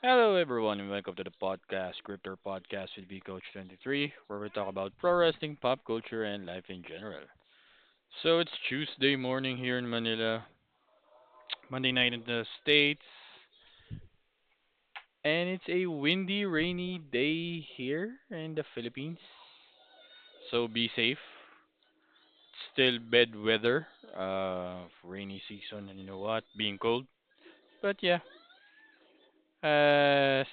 Hello, everyone, and welcome to the podcast, Crypto Podcast with V Coach 23, where we talk about pro wrestling, pop culture, and life in general. So it's Tuesday morning here in Manila, Monday night in the States, and it's a windy, rainy day here in the Philippines. So be safe. Still bad weather, rainy season, and you know what, being cold. But yeah, as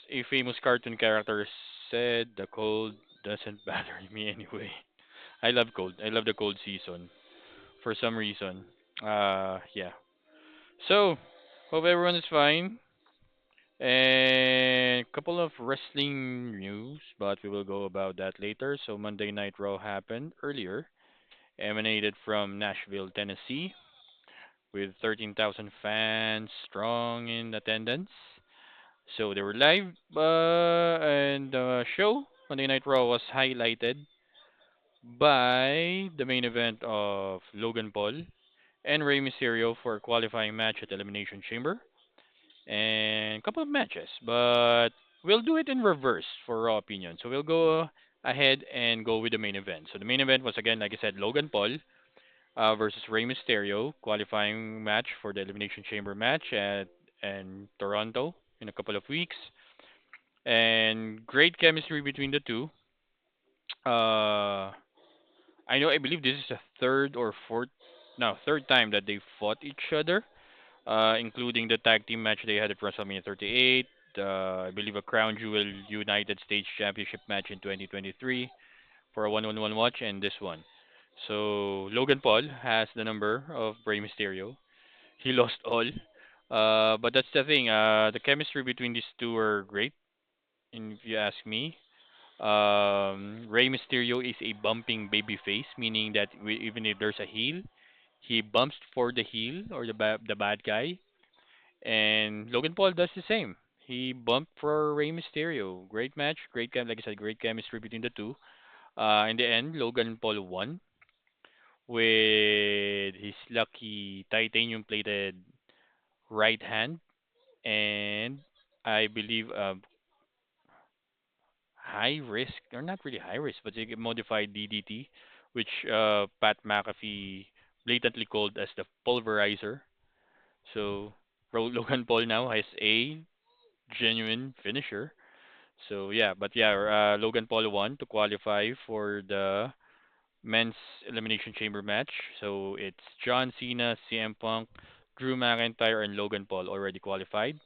a famous cartoon character said, the cold doesn't bother me anyway. I love cold. I love the cold season for some reason. Yeah. So, hope everyone is fine. And couple of wrestling news, but we will go about that later. So Monday Night Raw happened earlier, emanated from Nashville, Tennessee, with 13,000 fans strong in attendance. So they were live, and the show Monday Night Raw was highlighted by the main event of Logan Paul and Rey Mysterio for a qualifying match at Elimination Chamber and a couple of matches, but we'll do it in reverse for Raw opinion. So we'll go ahead and go with the main event. So the main event was again, like I said, Logan Paul versus Rey Mysterio qualifying match for the Elimination Chamber match at and Toronto in a couple of weeks, and great chemistry between the two. Uh, I know, I believe this is the third or fourth, no, third time that they fought each other, including the tag team match they had at WrestleMania 38, I believe a Crown Jewel United States Championship match in 2023 for a one-on-one watch, and this one. So Logan Paul has the number of Rey Mysterio. He lost all. But that's the thing. The chemistry between these two are great, if you ask me. Rey Mysterio is a bumping babyface, meaning that even if there's a heel, he bumps for the heel or the bad guy, and Logan Paul does the same. He bumped for Rey Mysterio. Great match, like I said, great chemistry between the two. In the end, Logan Paul won with his lucky titanium plated right hand, and I believe high risk, or not really high risk, but they modified DDT, which Pat McAfee blatantly called as the pulverizer. So Logan Paul now has a genuine finisher. So yeah, but yeah, Logan Paul won to qualify for the men's elimination chamber match. So it's John Cena, CM Punk, Drew McIntyre, and Logan Paul already qualified.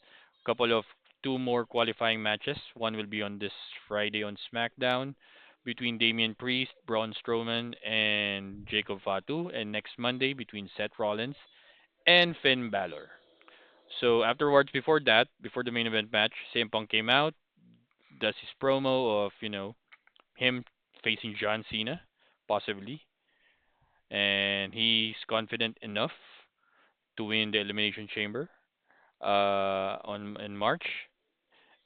Couple of two more qualifying matches. One will be on this Friday on SmackDown between Damian Priest, Braun Strowman, and Jacob Fatu, and next Monday between Seth Rollins and Finn Balor. So afterwards, before that, before the main event match, CM Punk came out, does his promo of him facing John Cena, possibly, and he's confident enough to win the Elimination Chamber on in March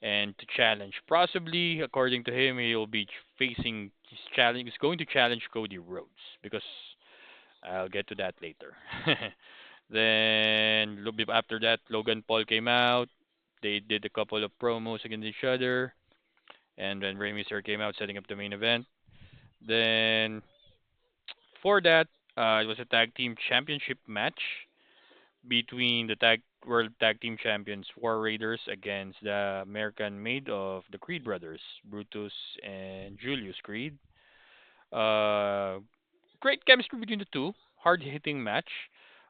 and to challenge. Possibly, according to him, he'll be facing his challenge. He's going to challenge Cody Rhodes because I'll get to that later. Then little bit after that, Logan Paul came out. They did a couple of promos against each other, and then Rey Mysterio came out setting up the main event. Then for that, it was a tag team championship match between the tag world tag team champions War Raiders against the American made of the Creed brothers, Brutus and Julius Creed. Uh, Great chemistry between the two. Hard hitting match.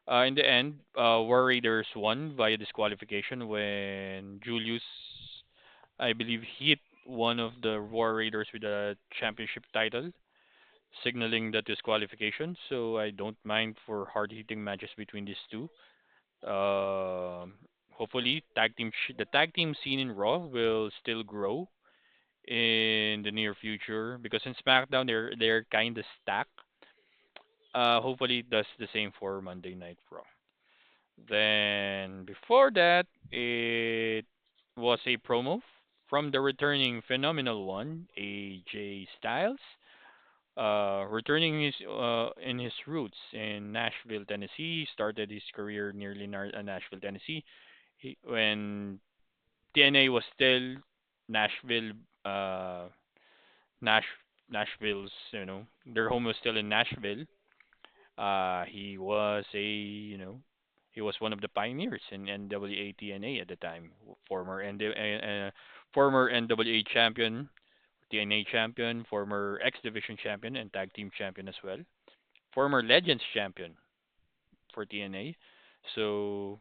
In the end, War Raiders won via disqualification when Julius, I believe, hit one of the War Raiders with a championship title, signaling the disqualification. So I don't mind for hard hitting matches between these two. Um, Hopefully, the tag team scene in Raw will still grow in the near future because in SmackDown they're kind of stacked. Hopefully, it does the same for Monday Night Raw. Then before that, it was a promo from the returning phenomenal one, AJ Styles. Returning his in his roots in Nashville, Tennessee. He started his career nearly in Nashville, Tennessee. When TNA was still Nashville, uh, Nash Nashville's, their home was still in Nashville. He was he was one of the pioneers in NWA TNA at the time. Former NWA champion, TNA champion, former X Division champion, and tag team champion as well. Former Legends champion for TNA. So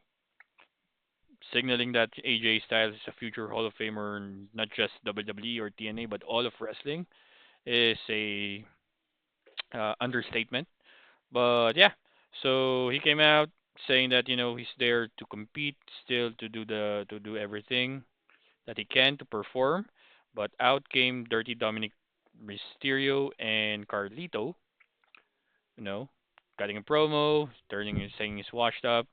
signaling that AJ Styles is a future Hall of Famer, not just WWE or TNA, but all of wrestling, is a understatement. But yeah, so he came out saying that he's there to compete, still to do everything that he can to perform. But out came Dirty Dominic Mysterio and Carlito, you know, cutting a promo, saying he's washed up.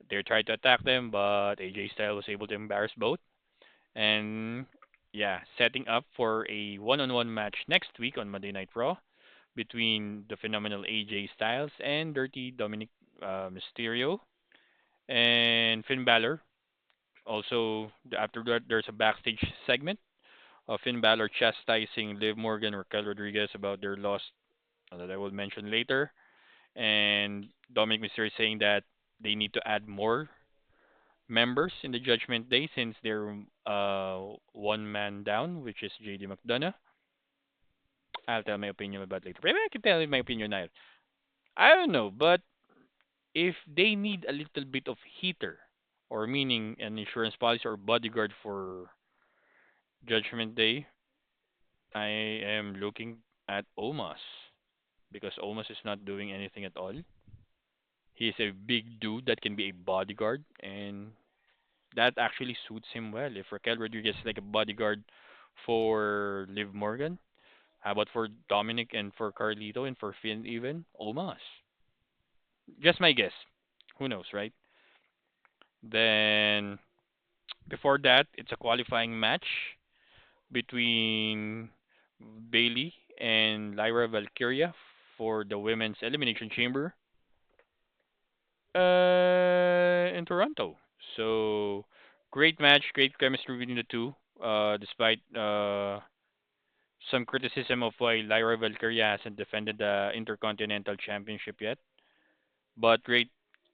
They tried to attack them, but AJ Styles was able to embarrass both. And yeah, setting up for a one-on-one match next week on Monday Night Raw between the phenomenal AJ Styles and Dirty Dominic Mysterio and Finn Balor. Also, after that, there's a backstage segment of Finn Balor chastising Liv Morgan or Raquel Rodriguez about their loss that I will mention later, and Dominic Mysterio saying that they need to add more members in the Judgment Day since they're one man down, which is JD McDonough. I'll tell my opinion about later. Maybe I can tell you my opinion now. I don't know, but if they need a little bit of heater, or meaning an insurance policy or bodyguard for Judgment Day, I am looking at Omos because Omos is not doing anything at all. He is a big dude that can be a bodyguard, and that actually suits him well. If Raquel Rodriguez is like a bodyguard for Liv Morgan, how about for Dominic and for Carlito and for Finn even? Omos. Just my guess. Who knows, right? Then before that, it's a qualifying match between Bailey and Lyra Valkyria for the women's elimination chamber in Toronto. So great match, great chemistry between the two. Despite some criticism of why Lyra Valkyria hasn't defended the Intercontinental Championship yet, but great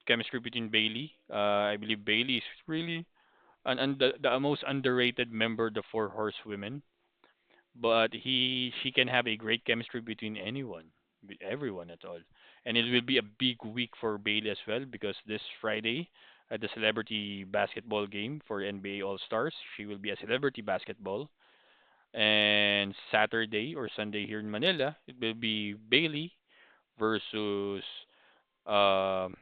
chemistry between Bailey. I believe Bailey is really the most underrated member of the Four Horsewomen, but she can have a great chemistry between anyone, with everyone at all. And it will be a big week for Bailey as well because this Friday at the celebrity basketball game for NBA All Stars, she will be a celebrity basketball. And Saturday or Sunday here in Manila, it will be Bailey versus um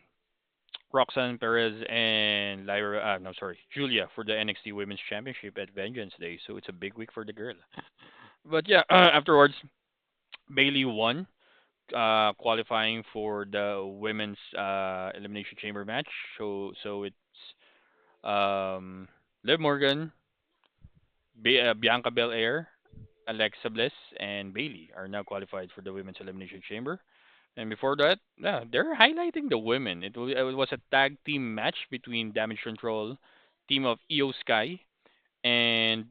Roxanne Perez and no, sorry, Julia for the NXT Women's Championship at Vengeance Day. So it's a big week for the girl. But yeah, afterwards, Bailey won, qualifying for the women's elimination chamber match. So it's um, Liv Morgan, Bianca Belair, Alexa Bliss, and Bailey are now qualified for the women's elimination chamber. And before that, yeah, they're highlighting the women. It was a tag team match between Damage Control, team of Io Sky, and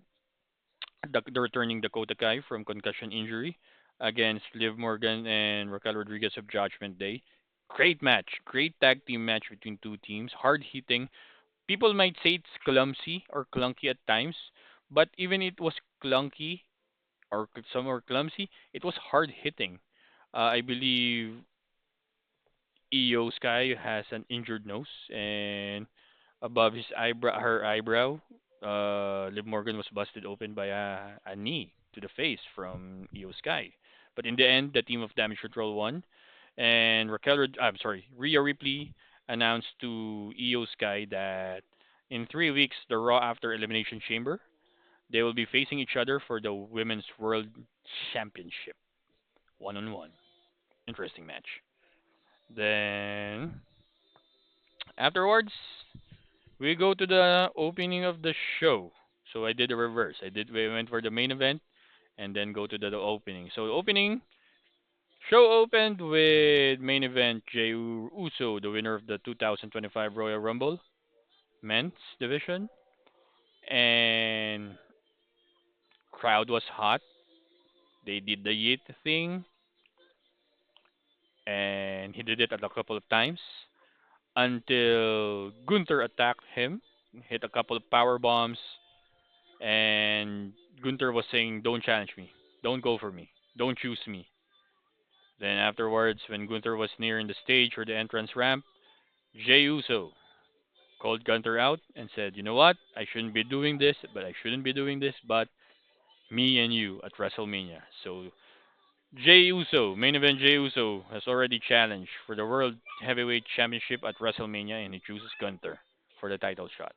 the returning Dakota Kai from concussion injury against Liv Morgan and Raquel Rodriguez of Judgment Day. Great match, great tag team match between two teams. Hard hitting. People might say it's clumsy or clunky at times, but even it was clunky or some were clumsy, it was hard hitting. I believe EO Sky has an injured nose, and above her eyebrow, Liv Morgan was busted open by a knee to the face from EO Sky. But in the end, the team of Damage Control won, and I'm sorry, Rhea Ripley announced to EO Sky that in 3 weeks, the Raw after Elimination Chamber, they will be facing each other for the Women's World Championship, one on one. Interesting match. Then afterwards, we go to the opening of the show. So I did the reverse. We went for the main event and then go to the opening. So the opening show opened with main event Jey Uso, the winner of the 2025 Royal Rumble men's division, and crowd was hot. They did the yeet thing, and he did it a couple of times until Gunther attacked him, hit a couple of power bombs, and Gunther was saying, "Don't challenge me, don't go for me, don't choose me." Then afterwards, when Gunther was nearing the stage or the entrance ramp, Jey Uso called Gunther out and said, "You know what? I shouldn't be doing this, but I shouldn't be doing this, but me and you at WrestleMania." So Jey Uso, main event Jey Uso, has already challenged for the World Heavyweight Championship at WrestleMania, and he chooses Gunther for the title shot.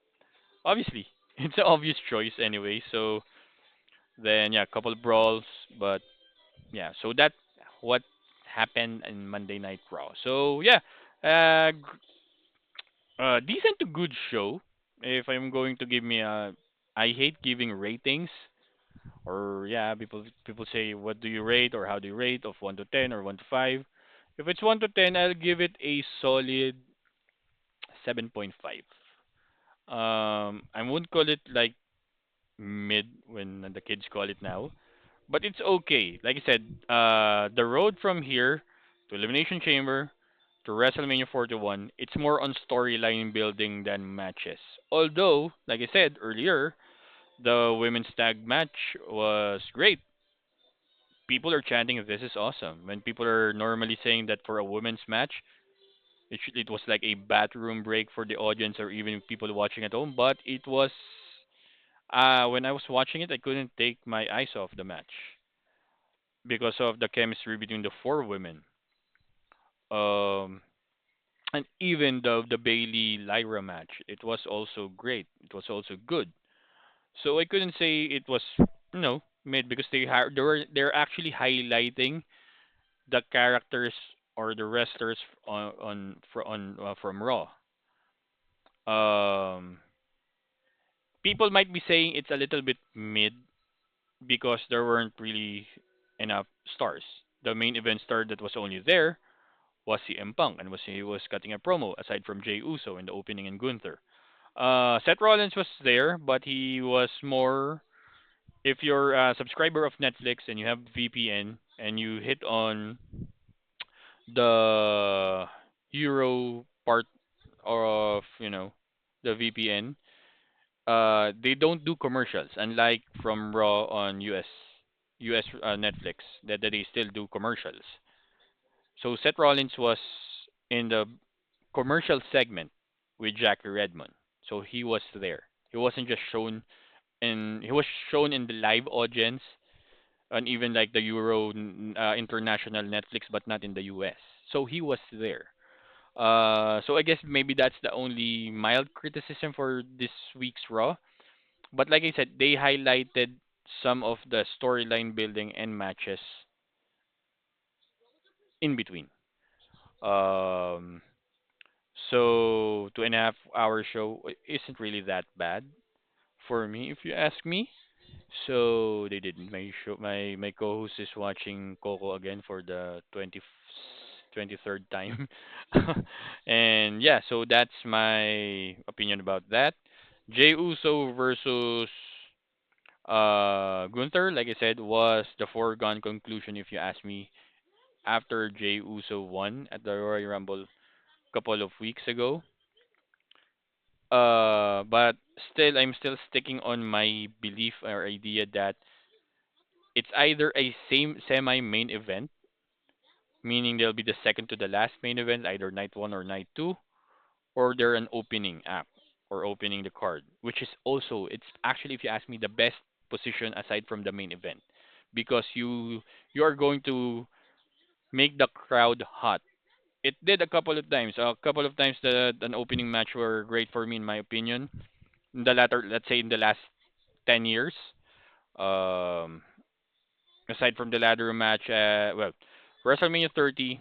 Obviously, it's an obvious choice anyway. So then, yeah, a couple of brawls, but yeah, so that what happened in Monday Night Raw. So yeah, decent to good show. If I'm going to give me a, I hate giving ratings or yeah, people say what do you rate or how do you rate of 1 to 10 or 1 to 5. If it's 1 to 10, I'll give it a solid 7.5. I wouldn't call it like mid when the kids call it now, but it's okay. Like I said, the road from here to Elimination Chamber to WrestleMania 41, it's more on storyline building than matches. Although, like I said earlier, the women's tag match was great. People are chanting, "This is awesome." When people are normally saying that for a women's match, it was like a bathroom break for the audience or even people watching at home. But it was, when I was watching it, I couldn't take my eyes off the match because of the chemistry between the four women. Um, and even the Bailey Lyra match, it was also great. It was also good. So I couldn't say it was mid because they're actually highlighting the characters or the wrestlers from Raw. Um, People might be saying it's a little bit mid because there weren't really enough stars. The main event star that was only there was CM Punk, and he was cutting a promo aside from Jey Uso in the opening and Gunther. Seth Rollins was there, but he was more. If you're a subscriber of Netflix and you have VPN and you hit on the Euro part of the VPN, they don't do commercials, unlike from Raw on US Netflix that they still do commercials. So Seth Rollins was in the commercial segment with Jackie Redmond. So he was there. He wasn't just shown he was shown in the live audience and even like the international Netflix, but not in the US. So he was there. So I guess maybe that's the only mild criticism for this week's Raw. But like I said, they highlighted some of the storyline building and matches in between. Um, so 2.5 hour show isn't really that bad for me, if you ask me. So they did my co-host is watching Coco again for the 23rd time. And yeah, so that's my opinion about that. Jey Uso versus Gunther, like I said, was the foregone conclusion if you ask me after Jey Uso won at the Royal Rumble a couple of weeks ago. But still I'm still sticking on my belief or idea that it's either a same semi main event, meaning they'll be the second to the last main event, either night one or night two, or they're an opening act or opening the card, which is also it's actually if you ask me the best position aside from the main event because you are going to make the crowd hot. It did a couple of times. A couple of times the an opening match were great for me in my opinion. In the latter, let's say in the last 10 years. Um, Aside from the ladder match, WrestleMania 30,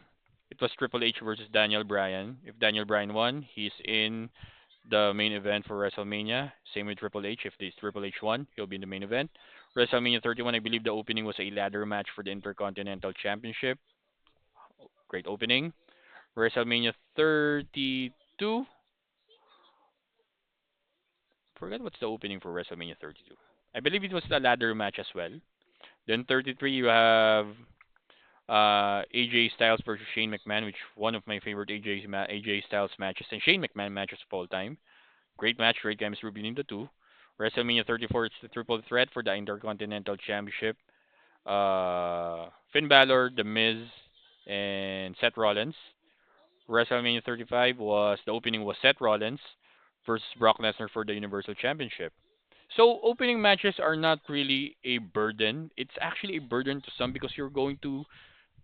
it was Triple H versus Daniel Bryan. If Daniel Bryan won, he's in the main event for WrestleMania. Same with Triple H. If this Triple H won, he'll be in the main event. WrestleMania 31, I believe the opening was a ladder match for the Intercontinental Championship. Great opening. WrestleMania 32, forgot what's the opening for WrestleMania 32. I believe it was the ladder match as well. Then 33 you have AJ Styles versus Shane McMahon, which one of my favorite AJ Styles matches and Shane McMahon matches of all time. Great match, great chemistry between the two. WrestleMania 34 it's the triple threat for the Intercontinental Championship. Finn Balor, The Miz, and Seth Rollins. WrestleMania 35 was the opening was Seth Rollins versus Brock Lesnar for the Universal Championship. So opening matches are not really a burden. It's actually a burden to some because you're going to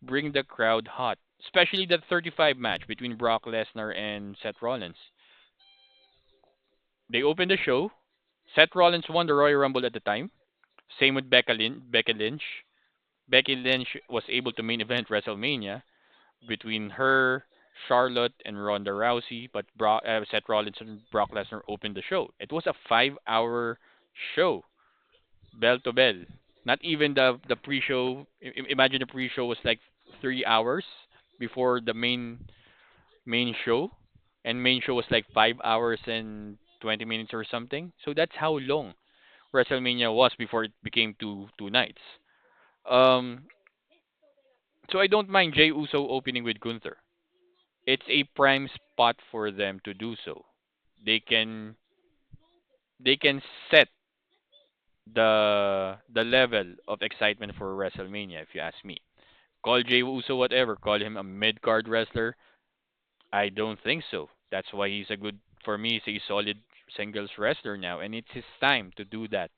bring the crowd hot, especially the 35 match between Brock Lesnar and Seth Rollins. They opened the show. Seth Rollins won the Royal Rumble at the time. Same with Becky Lynch. Becky Lynch was able to main event WrestleMania between her, Charlotte, and Ronda Rousey, but Seth Rollins and Brock Lesnar opened the show. It was a 5 hour show, bell to bell. Not even the pre-show. Imagine the pre-show was like 3 hours before the main show, and main show was like 5 hours and 20 minutes or something. So that's how long WrestleMania was before it became two nights. Um, so I don't mind Jey Uso opening with Gunther. It's a prime spot for them to do so. They can they can set the level of excitement for WrestleMania if you ask me. Call Jey Uso whatever, call him a mid card wrestler. I don't think so. That's why he's a good for me. He's a solid singles wrestler now, and it's his time to do that.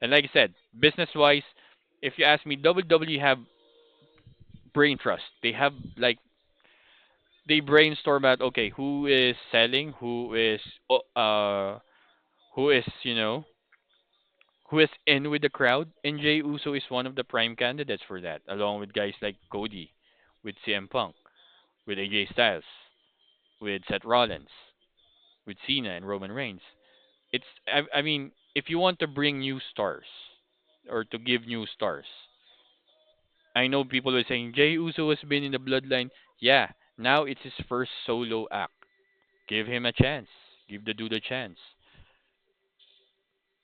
And like I said, business wise, if you ask me, WWE have brain trust. They have like they brainstorm about okay, who is selling, who is who is in with the crowd, and Jey Uso is one of the prime candidates for that, along with guys like Cody, with CM Punk, with AJ Styles, with Seth Rollins, with Cena and Roman Reigns. I mean, if you want to bring new stars or to give new stars, I know people are saying Jey Uso has been in the bloodline. Yeah, now it's his first solo act. Give him a chance. Give the dude a chance.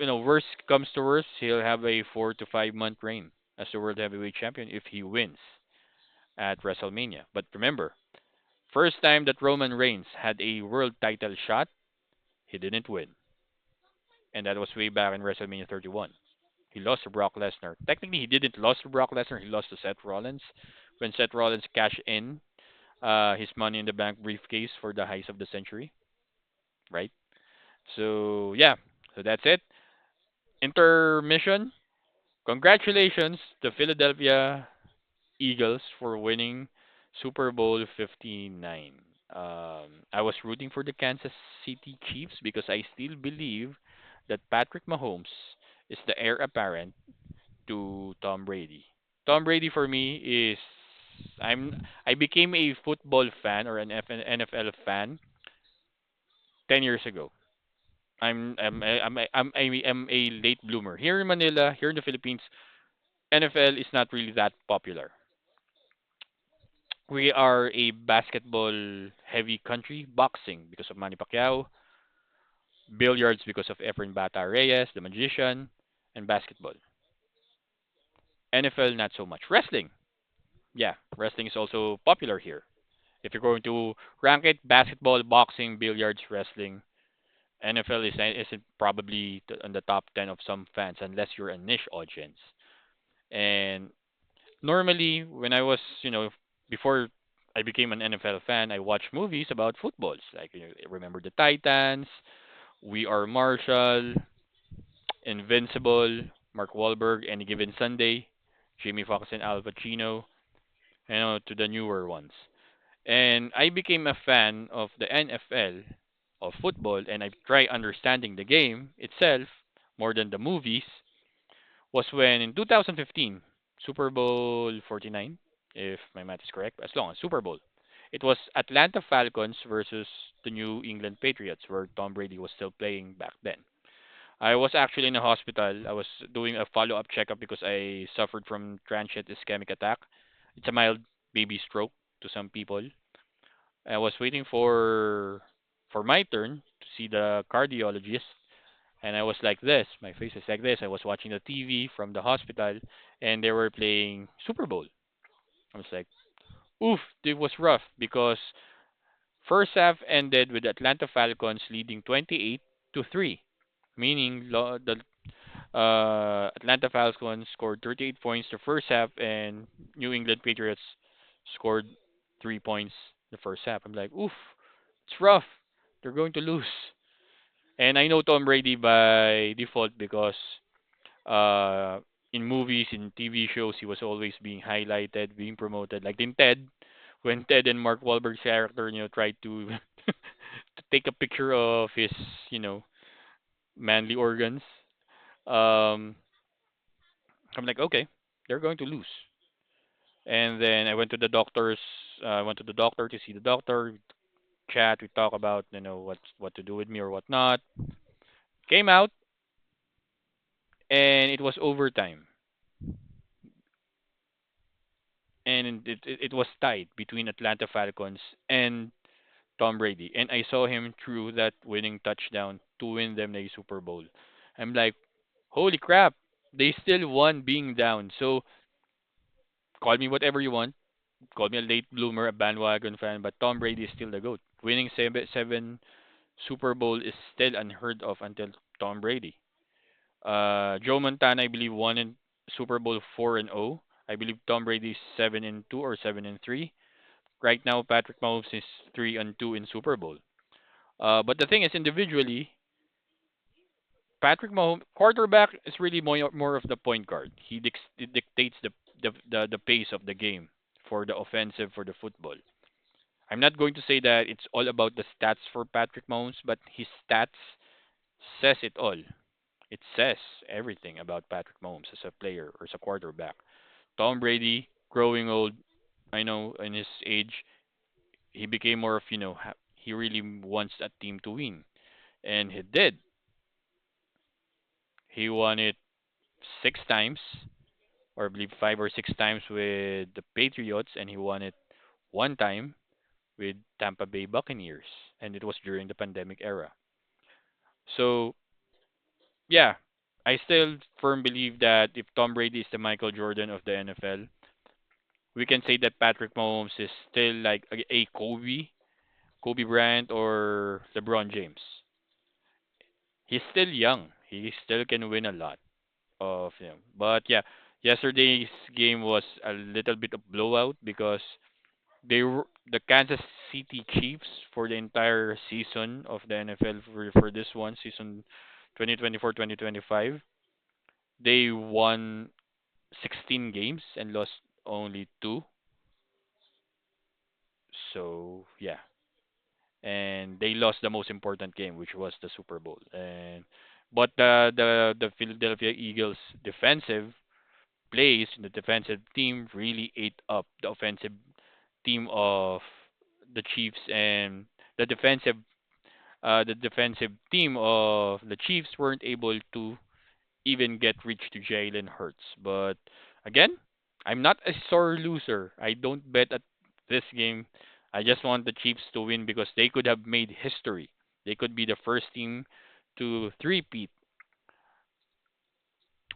Worst comes to worst, he'll have a 4 to 5 month reign as the world heavyweight champion if he wins at WrestleMania. But remember, first time that Roman Reigns had a world title shot, he didn't win, and that was way back in WrestleMania 31. He lost to Brock Lesnar. Technically, he didn't lose to Brock Lesnar. He lost to Seth Rollins when Seth Rollins cashed in his Money in the Bank briefcase for the heist of the century, right? So yeah, so that's it. Intermission. Congratulations to Philadelphia Eagles for winning Super Bowl 59. I was rooting for the Kansas City Chiefs because I still believe that Patrick Mahomes is the heir apparent to Tom Brady. Tom Brady for me is I became a football fan or an NFL fan 10 years ago. I'm a late bloomer. Here in Manila, here in the Philippines, NFL is not really that popular. We are a basketball heavy country, boxing because of Manny Pacquiao, billiards because of Efren Bata Reyes, the magician, and basketball. NFL not so much. Wrestling, yeah, wrestling is also popular here. If you're going to rank it, basketball, boxing, billiards, wrestling, NFL isn't probably on the top 10 of some fans unless you're a niche audience. And normally, when I was, before I became an NFL fan, I watched movies about footballs. Like, remember the Titans, We Are Marshall, Invincible, Mark Wahlberg, Any Given Sunday, Jamie Foxx and Al Pacino, to the newer ones. And I became a fan of the NFL, of football, and I try understanding the game itself more than the movies was when in 2015, Super Bowl 49, if my math is correct, as long as Super Bowl. It was Atlanta Falcons versus the New England Patriots, where Tom Brady was still playing back then. I was actually in a hospital. I was doing a follow-up checkup because I suffered from transient ischemic attack. It's a mild baby stroke to some people. I was waiting for my turn to see the cardiologist and I was like this. My face is like this. I was watching the TV from the hospital, and they were playing Super Bowl. I was like, oof, it was rough because first half ended with Atlanta Falcons leading 28-3, meaning the Atlanta Falcons scored 38 points the first half, and New England Patriots scored 3 points the first half. I'm like, oof, it's rough. They're going to lose. And I know Tom Brady by default because uh, in movies, in TV shows, he was always being highlighted, being promoted. Like in Ted, when Ted and Mark Wahlberg's character, tried to to take a picture of his, you know, manly organs. Um, I'm like, okay, they're going to lose. And then I went to the doctor's. I went to the doctor to see the doctor. Chat. We talk about what to do with me or whatnot. Came out and it was overtime, and it was tied between Atlanta Falcons and Tom Brady, and I saw him through that winning touchdown to win them a Super Bowl. I'm like, holy crap! They still won being down. So call me whatever you want. Call me a late bloomer, a bandwagon fan, but Tom Brady is still the goat. Winning seven Super Bowl is still unheard of until Tom Brady. Joe Montana, I believe, won in Super Bowl 4-0. I believe Tom Brady is 7-2 or 7-3. Right now, Patrick Mahomes is 3-2 in Super Bowl. But the thing is, individually, Patrick Mahomes, quarterback is really more of the point guard. He dictates the pace of the game for the offensive for the football. I'm not going to say that it's all about the stats for Patrick Mahomes, but his stats says it all. It says everything about Patrick Mahomes as a player or as a quarterback. Tom Brady, growing old, I know in his age, he became more of, he really wants a team to win. And he did. He won it 6 times, or I believe 5 or 6 times with the Patriots, and he won it one time with Tampa Bay Buccaneers, and it was during the pandemic era. So, yeah, I still firm believe that if Tom Brady is the Michael Jordan of the NFL, we can say that Patrick Mahomes is still like a Kobe Bryant or LeBron James. He's still young. He still can win a lot of him. But yeah, yesterday's game was a little bit of blowout because the Kansas City Chiefs for the entire season of the NFL for this one season 2024-2025, they won 16 games and lost only 2. So, yeah. And they lost the most important game, which was the Super Bowl. And but the Philadelphia Eagles defensive plays, the defensive team really ate up the offensive team of the Chiefs, and the defensive the defensive team of the Chiefs weren't able to even get reach to Jalen Hurts. But again, I'm not a sore loser. I don't bet at this game. I just want the Chiefs to win because they could have made history. They could be the first team to three-peat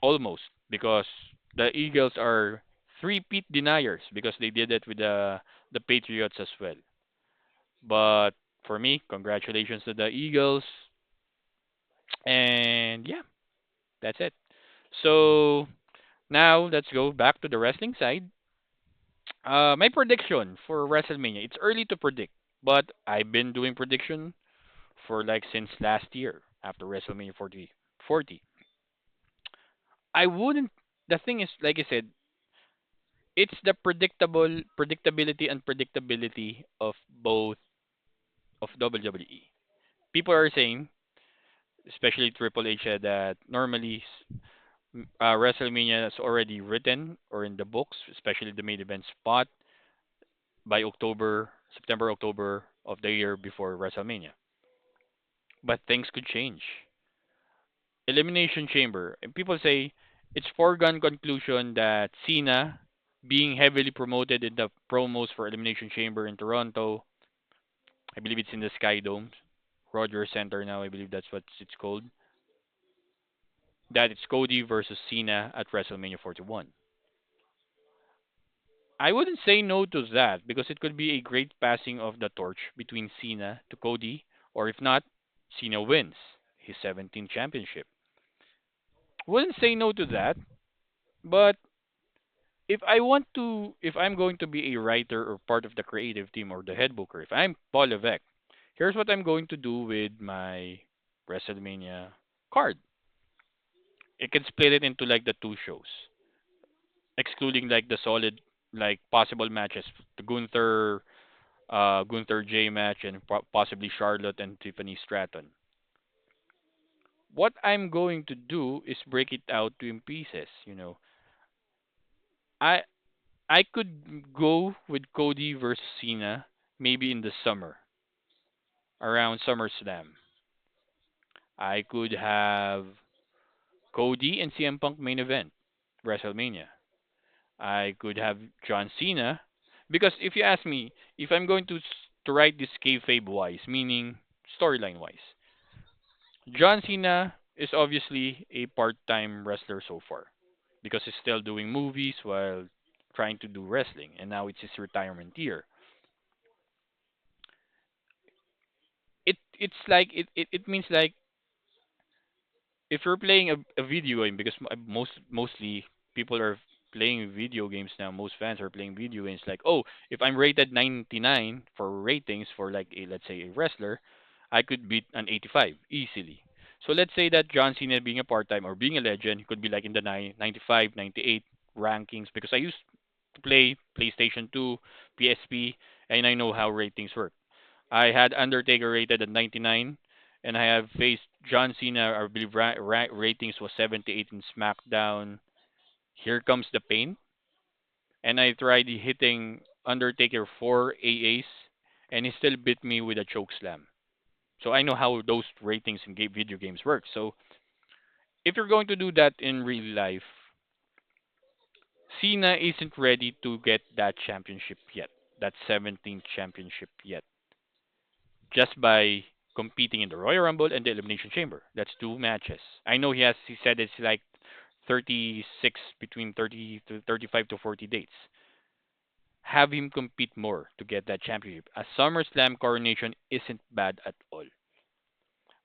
almost because the Eagles are three-peat deniers because they did it with the Patriots as well. But for me, congratulations to the Eagles. And yeah, that's it. So now let's go back to the wrestling side. My prediction for WrestleMania. It's early to predict, but I've been doing prediction for like since last year after WrestleMania 40. I wouldn't. The thing is, like I said, it's the predictability and predictability of both of WWE. People are saying, especially Triple H, said that normally WrestleMania is already written or in the books, especially the main event spot by September, October of the year before WrestleMania. But things could change. Elimination Chamber. And people say it's foregone conclusion that Cena, being heavily promoted in the promos for Elimination Chamber in Toronto, I believe it's in the Sky Dome, Rogers Center now, I believe that's what it's called. that it's Cody versus Cena at WrestleMania 41. I wouldn't say no to that because it could be a great passing of the torch between Cena to Cody, or if not, Cena wins his 17th championship. Wouldn't say no to that, but if I'm going to be a writer or part of the creative team or the head booker, if I'm Paul Levesque, here's what I'm going to do with my WrestleMania card. It can split it into like the two shows, excluding like the solid like possible matches, the Gunther J match and possibly Charlotte and Tiffany Stratton. What I'm going to do is break it out to in pieces. I I could go with Cody versus Cena maybe in the summer around SummerSlam. I could have Cody and CM Punk main event WrestleMania. I could have John Cena because if you ask me if I'm going to write this kayfabe wise, meaning storyline wise, John Cena is obviously a part-time wrestler so far because he's still doing movies while trying to do wrestling, and now it's his retirement year. It means like if you're playing a video game because mostly people are playing video games now. Most fans are playing video games. Like, oh, if I'm rated 99 for ratings for like a let's say a wrestler, I could beat an 85 easily. So let's say that John Cena being a part time or being a legend could be like in the 95, 98 rankings because I used to play PlayStation 2, PSP, and I know how ratings work. I had Undertaker rated at 99, and I have faced John Cena. I believe ratings was 78 in SmackDown. Here comes the pain, and I tried hitting Undertaker 4 AAs, and he still beat me with a choke slam. So I know how those ratings in video games work. So if you're going to do that in real life, Cena isn't ready to get that championship yet, that 17th championship yet, just by competing in the Royal Rumble and the Elimination Chamber. That's two matches. I know he said it's like 36 between 30 to 35 to 40 dates. Have him compete more to get that championship. A SummerSlam coronation isn't bad at all.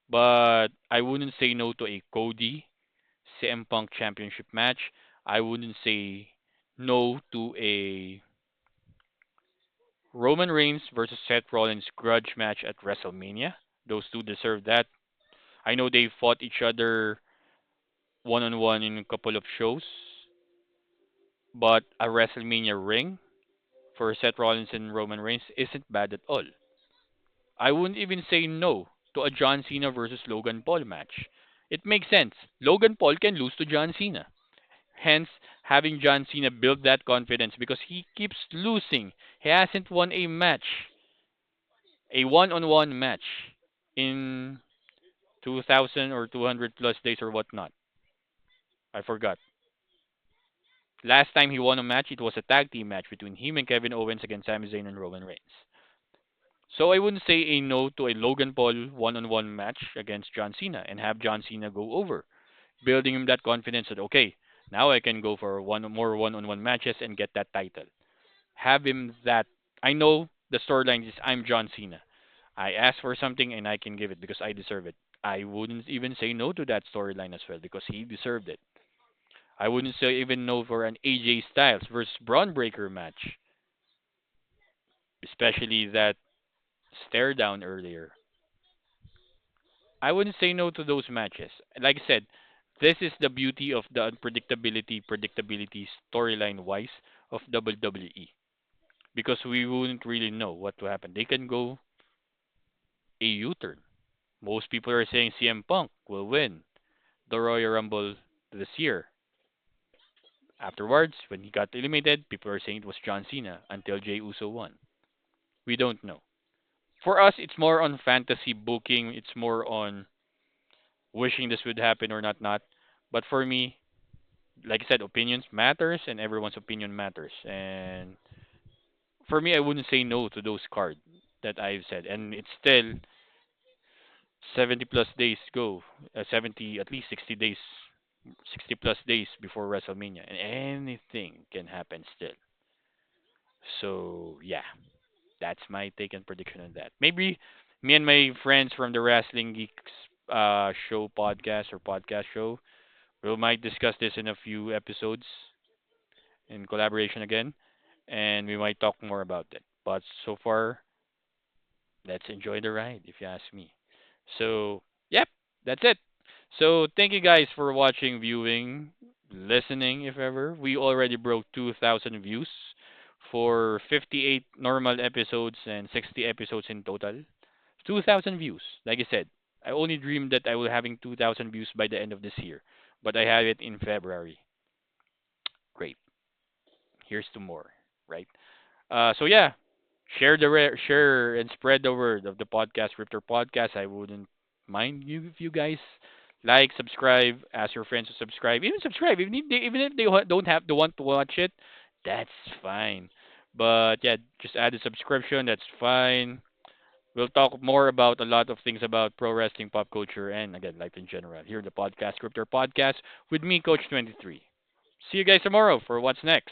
But I wouldn't say no to a Cody CM Punk championship match. I wouldn't say no to a Roman Reigns versus Seth Rollins grudge match at WrestleMania. Those two deserve that. I know they fought each other one on one in a couple of shows, but a WrestleMania ring for Seth Rollins and Roman Reigns isn't bad at all. I wouldn't even say no to a John Cena versus Logan Paul match. It makes sense. Logan Paul can lose to John Cena. Hence, having John Cena build that confidence because he keeps losing. He hasn't won a match, a one-on-one match in 2000 or 200 plus days or whatnot. I forgot. Last time he won a match, it was a tag team match between him and Kevin Owens against Sami Zayn and Roman Reigns. So I wouldn't say a no to a Logan Paul one-on-one match against John Cena and have John Cena go over, building him that confidence that okay, now I can go for one-on-one matches and get that title. Have him that I know the storyline is I'm John Cena. I asked for something and I can give it because I deserve it. I wouldn't even say no to that storyline as well because he deserved it. I wouldn't say even no for an AJ Styles versus Braun Breaker match, especially that stare down earlier. I wouldn't say no to those matches. Like I said, this is the beauty of the predictability storyline wise of WWE because we wouldn't really know what will happen. They can go a U-turn. Most people are saying CM Punk will win the Royal Rumble this year. Afterwards, when he got eliminated, people are saying it was John Cena until Jey Uso won. We don't know. For us, it's more on fantasy booking. It's more on wishing this would happen or not. But for me, like I said, opinions matters and everyone's opinion matters. And for me, I wouldn't say no to those cards that I've said. And it's still 70 plus days go, 70 at least 60 days 60 plus days before WrestleMania, and anything can happen still. So yeah, that's my take and prediction on that. Maybe me and my friends from the Wrestling Geeks show podcast or podcast show, we might discuss this in a few episodes in collaboration again, and we might talk more about it. But so far, let's enjoy the ride, if you ask me. So, yep, that's it. So, thank you guys for watching, viewing, listening, if ever. We already broke 2,000 views for 58 normal episodes and 60 episodes in total. 2,000 views. Like I said, I only dreamed that I will having 2,000 views by the end of this year, but I have it in February. Great. Here's to more, right? So yeah, share and spread the word of the podcast, Ripter Podcast. I wouldn't mind you if you guys like, subscribe, ask your friends to subscribe, even subscribe, even if they don't have the want to watch it, that's fine. But yeah, just add a subscription. That's fine. We'll talk more about a lot of things about pro wrestling, pop culture, and again, life in general. Here, the podcast, Ripter Podcast, with me, Coach 23. See you guys tomorrow for what's next.